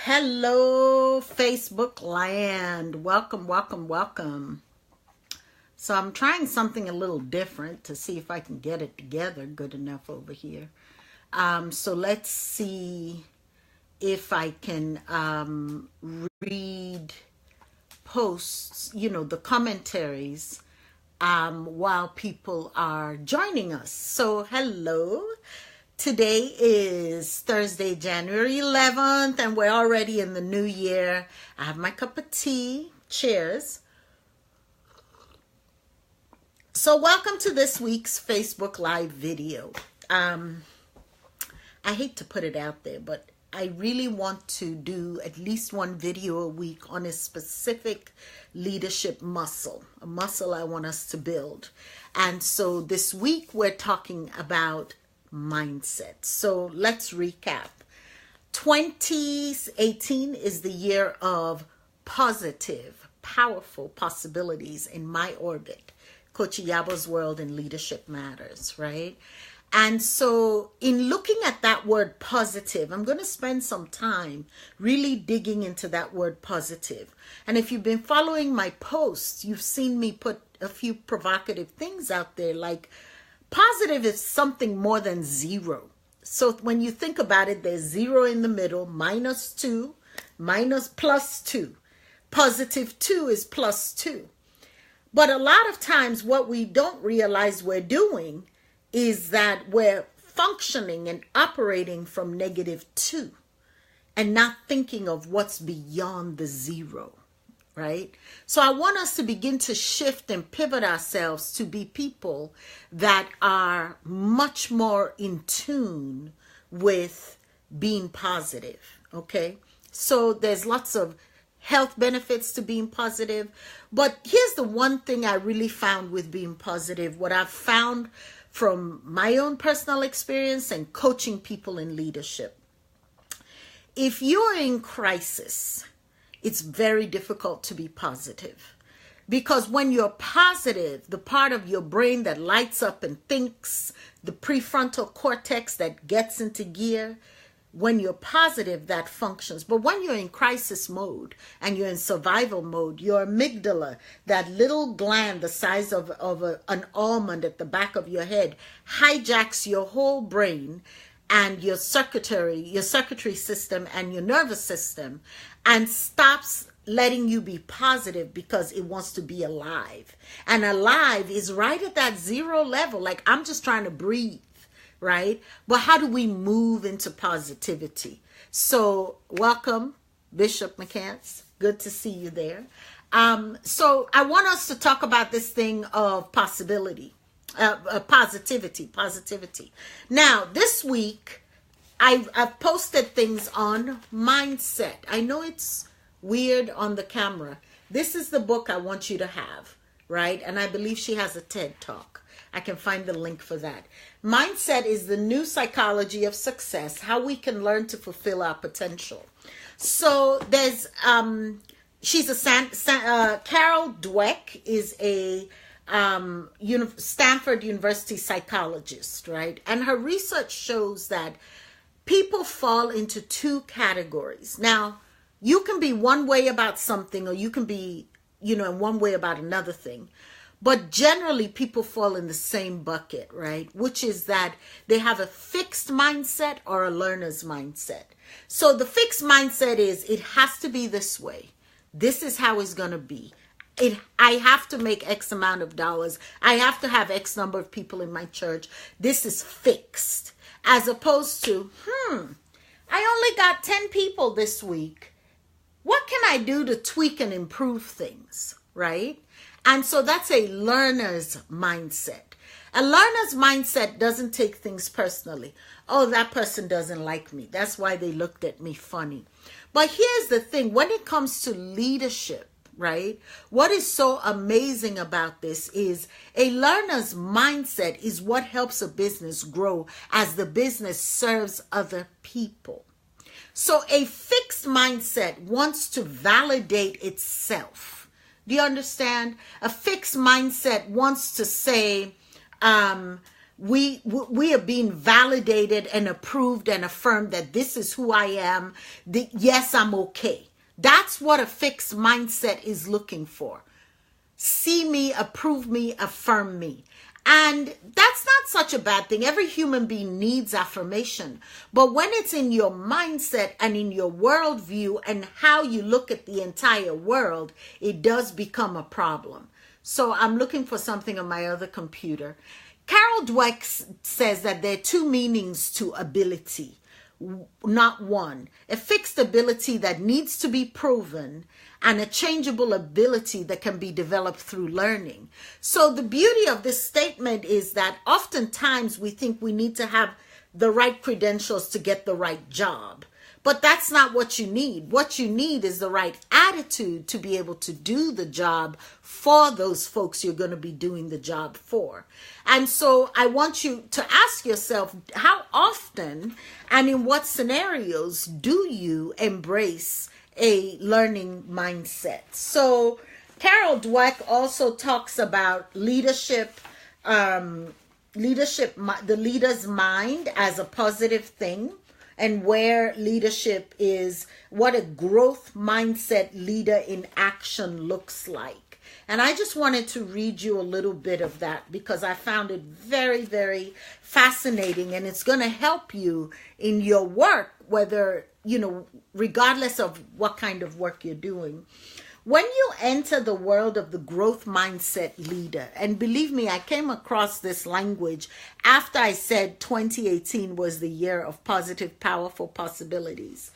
Hello, Facebook land. Welcome, welcome, welcome. So I'm trying something a little different to see if I can get it together good enough over here. So let's see if I can read posts, the commentaries while people are joining us. So hello. Today is Thursday, January 11th, and we're already in the new year. I have my cup of tea. Cheers. So welcome to this week's Facebook Live video. I hate to put it out there, but I really want to do at least one video a week on a specific leadership muscle, a muscle I want us to build. And so this week we're talking about mindset. So let's recap. 2018 is the year of positive, powerful possibilities in my orbit. Coach Iyabo's World and Leadership Matters, right? And so in looking at that word positive, I'm going to spend some time really digging into that word positive. And if you've been following my posts, you've seen me put a few provocative things out there, like positive is something more than zero. So when you think about it, there's zero in the middle, -2, +2. Positive 2 is +2. But a lot of times what we don't realize we're doing is that we're functioning and operating from -2 and not thinking of what's beyond the zero, right? So I want us to begin to shift and pivot ourselves to be people that are much more in tune with being positive, okay? So there's lots of health benefits to being positive, but here's the one thing I really found with being positive, what I've found from my own personal experience and coaching people in leadership. If you're in crisis, it's very difficult to be positive, because when you're positive, the part of your brain that lights up and thinks, the prefrontal cortex that gets into gear, when you're positive, that functions. But when you're in crisis mode and you're in survival mode, your amygdala, that little gland the size of an almond at the back of your head, hijacks your whole brain and your circuitry system and your nervous system, and stops letting you be positive because it wants to be alive. And alive is right at that zero level. Like, I'm just trying to breathe, right? But how do we move into positivity? So welcome, Bishop McCants. Good to see you there. So I want us to talk about this thing of positivity. Now, this week, I've posted things on mindset. I know it's weird on the camera. This is the book I want you to have, right? And I believe she has a TED Talk. I can find the link for that. Mindset is the new psychology of success, how we can learn to fulfill our potential. So there's, Carol Dweck is a Stanford University psychologist, right? And her research shows that people fall into two categories. Now, you can be one way about something, or you can be, in one way about another thing. But generally, people fall in the same bucket, right? Which is that they have a fixed mindset or a learner's mindset. So the fixed mindset is, it has to be this way. This is how it's going to be. I have to make X amount of dollars. I have to have X number of people in my church. This is fixed. As opposed to, I only got 10 people this week. What can I do to tweak and improve things, right? And so that's a learner's mindset. A learner's mindset doesn't take things personally. Oh, that person doesn't like me. That's why they looked at me funny. But here's the thing. When it comes to leadership, right? What is so amazing about this is a learner's mindset is what helps a business grow as the business serves other people. So a fixed mindset wants to validate itself. Do you understand? A fixed mindset wants to say, we are being validated and approved and affirmed that this is who I am. Yes, I'm okay. That's what a fixed mindset is looking for. See me, approve me, affirm me. And that's not such a bad thing. Every human being needs affirmation. But when it's in your mindset and in your worldview and how you look at the entire world, it does become a problem. So I'm looking for something on my other computer. Carol Dweck says that there are two meanings to ability, not one. A fixed ability that needs to be proven and a changeable ability that can be developed through learning. So the beauty of this statement is that oftentimes we think we need to have the right credentials to get the right job. But that's not what you need. What you need is the right attitude to be able to do the job for those folks you're going to be doing the job for. And so I want you to ask yourself, how often and in what scenarios do you embrace a learning mindset? So Carol Dweck also talks about leadership, the leader's mind as a positive thing, and where leadership is, what a growth mindset leader in action looks like. And I just wanted to read you a little bit of that because I found it very, very fascinating, and it's going to help you in your work, whether, regardless of what kind of work you're doing. When you enter the world of the growth mindset leader, and believe me, I came across this language after I said 2018 was the year of positive, powerful possibilities.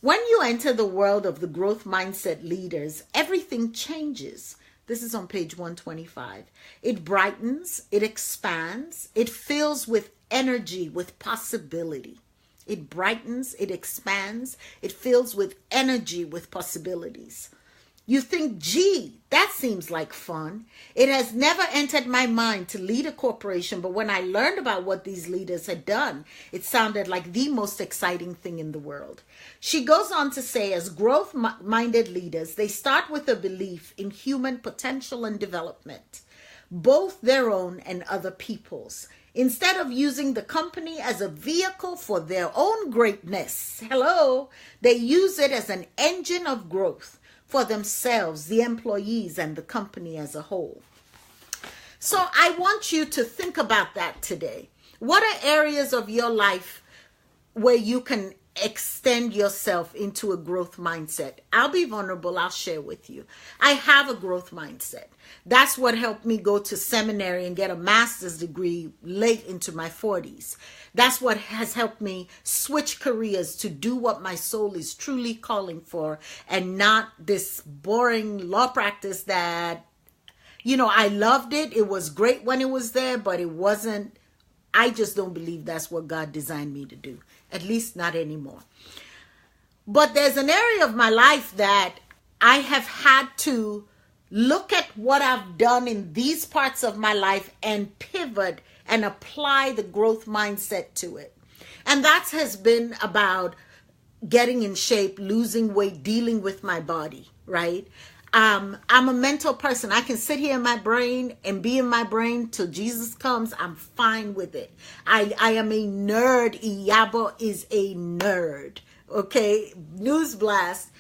When you enter the world of the growth mindset leaders, everything changes. This is on page 125. It brightens, it expands, it fills with energy, with possibility. It brightens, it expands, it fills with energy, with possibilities. You think, gee, that seems like fun. It has never entered my mind to lead a corporation, but when I learned about what these leaders had done, it sounded like the most exciting thing in the world. She goes on to say, as growth-minded leaders, they start with a belief in human potential and development, both their own and other people's. Instead of using the company as a vehicle for their own greatness, they use it as an engine of growth for themselves, the employees, and the company as a whole. So I want you to think about that today. What are areas of your life where you can extend yourself into a growth mindset? I'll be vulnerable. I'll share with you. I have a growth mindset. That's what helped me go to seminary and get a master's degree late into my 40s. That's what has helped me switch careers to do what my soul is truly calling for, and not this boring law practice that, I loved it. It was great when it was there, but it wasn't. I just don't believe that's what God designed me to do, at least not anymore. But there's an area of my life that I have had to look at what I've done in these parts of my life and pivot and apply the growth mindset to it. And that has been about getting in shape, losing weight, dealing with my body, right? I'm a mental person. I can sit here in my brain and be in my brain till Jesus comes. I'm fine with it. I am a nerd. Iyabo is a nerd. Okay? News blast.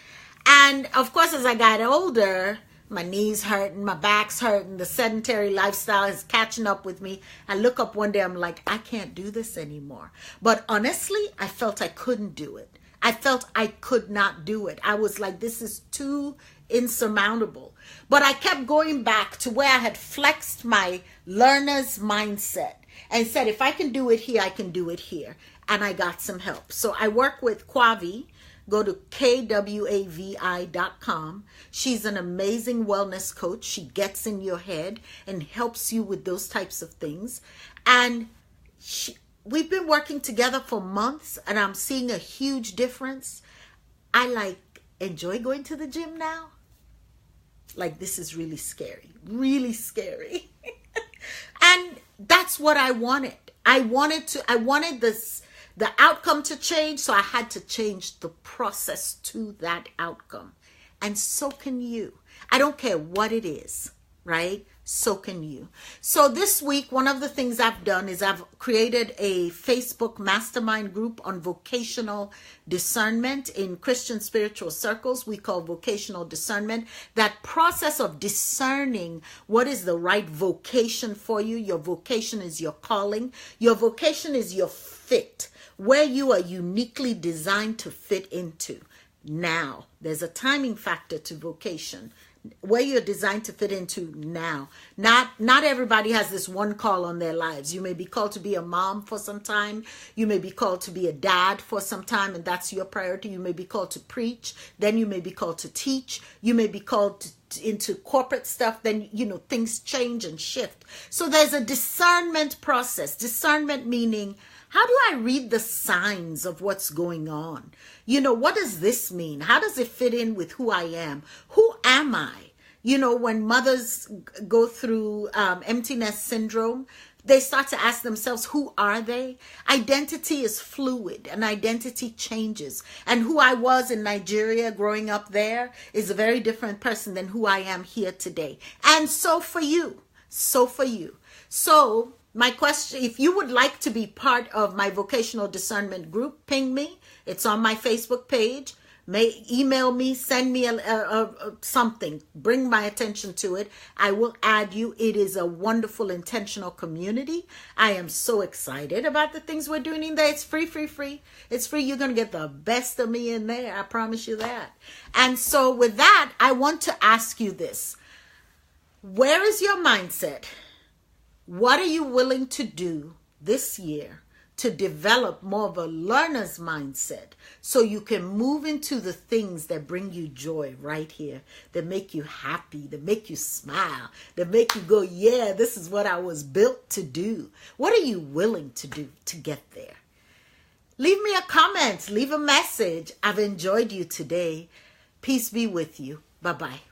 And of course, as I got older, my knees hurting, my back's hurting, the sedentary lifestyle is catching up with me. I look up one day, I'm like, I can't do this anymore. But honestly, I felt I couldn't do it. I felt I could not do it. I was like, this is too insurmountable. But I kept going back to where I had flexed my learner's mindset and said, if I can do it here, I can do it here. And I got some help. So I work with Kwavi. Go to kwavi.com. She's an amazing wellness coach. She gets in your head and helps you with those types of things. And we've been working together for months, and I'm seeing a huge difference. I enjoy going to the gym now. This is really scary, really scary. And that's what I wanted. I wanted the outcome to change, so I had to change the process to that outcome. And so can you. I don't care what it is, right? so can you. So this week, one of the things I've done is I've created a Facebook mastermind group on vocational discernment in Christian spiritual circles. We call vocational discernment. That process of discerning what is the right vocation for you. Your vocation is your calling. Your vocation is your fit, where you are uniquely designed to fit into. Now, there's a timing factor to vocation, where you're designed to fit into now. Not everybody has this one call on their lives. You may be called to be a mom for some time. You may be called to be a dad for some time, and that's your priority. You may be called to preach. Then you may be called to teach. You may be called into corporate stuff. Then, things change and shift. So there's a discernment process. Discernment meaning, how do I read the signs of what's going on? What does this mean? How does it fit in with who I am? Who am I? When mothers go through empty nest syndrome, they start to ask themselves, who are they? Identity is fluid and identity changes. And who I was in Nigeria growing up there is a very different person than who I am here today. And so for you. So my question, if you would like to be part of my vocational discernment group, ping me. It's on my Facebook page. Email me, send me something, bring my attention to it. I will add you. It is a wonderful, intentional community. I am so excited about the things we're doing in there. It's free. It's free. You're going to get the best of me in there. I promise you that. And so with that, I want to ask you this. Where is your mindset? What are you willing to do this year to develop more of a learner's mindset so you can move into the things that bring you joy right here, that make you happy, that make you smile, that make you go, yeah, this is what I was built to do. What are you willing to do to get there? Leave me a comment, leave a message. I've enjoyed you today. Peace be with you. Bye-bye.